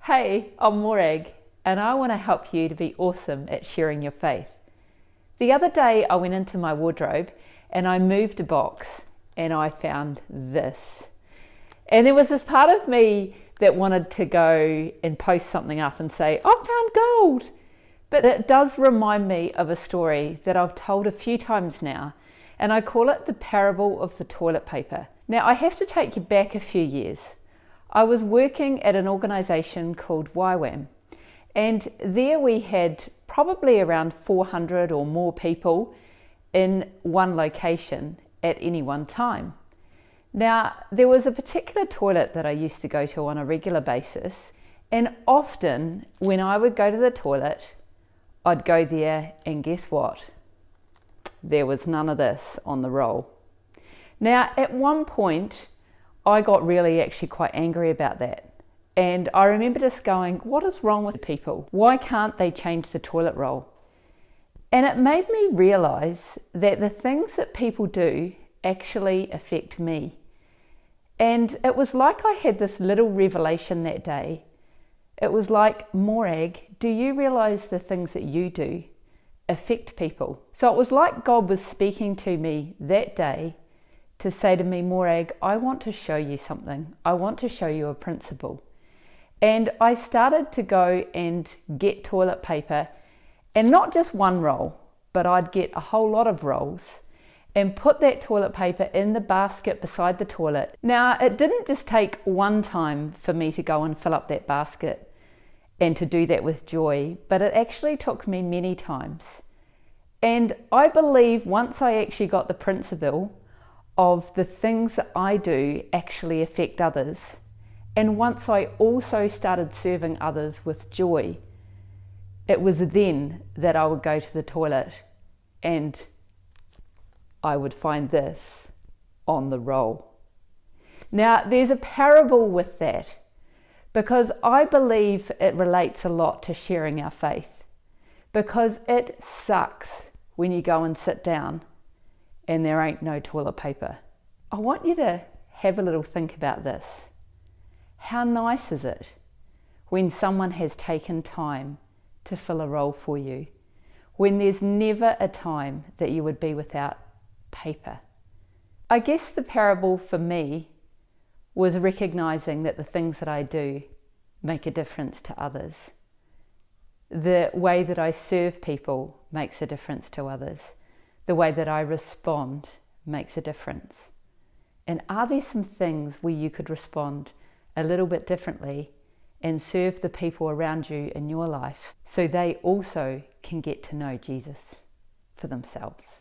Hey, I'm Morag, and I want to help you to be awesome at sharing your faith. The other day I went into my wardrobe and I moved a box and I found this. And there was this part of me that wanted to go and post something up and say, I found gold. But it does remind me of a story that I've told a few times now, and I call it the parable of the toilet paper. Now I have to take you back a few years. I was working at an organisation called YWAM, and there we had probably around 400 or more people in one location at any one time. Now, there was a particular toilet that I used to go to on a regular basis, and often when I would go to the toilet, I'd go there and guess what? There was none of this on the roll. Now, at one point, I got really actually quite angry about that. And I remember just going, what is wrong with people? Why can't they change the toilet roll? And it made me realise that the things that people do actually affect me. And it was like I had this little revelation that day. It was like, Morag, do you realise the things that you do affect people? So it was like God was speaking to me that day to say to me, Morag, I want to show you something. I want to show you a principle. And I started to go and get toilet paper, and not just one roll, but I'd get a whole lot of rolls and put that toilet paper in the basket beside the toilet. Now, it didn't just take one time for me to go and fill up that basket and to do that with joy, but it actually took me many times. And I believe once I actually got the principle of the things that I do actually affect others, and once I also started serving others with joy, it was then that I would go to the toilet and I would find this on the roll. Now, there's a parable with that because I believe it relates a lot to sharing our faith, because it sucks when you go and sit down and there ain't no toilet paper. I want you to have a little think about this. How nice is it when someone has taken time to fill a roll for you, when there's never a time that you would be without paper? I guess the parable for me was recognizing that the things that I do make a difference to others. The way that I serve people makes a difference to others. The way that I respond makes a difference. And are there some things where you could respond a little bit differently and serve the people around you in your life so they also can get to know Jesus for themselves?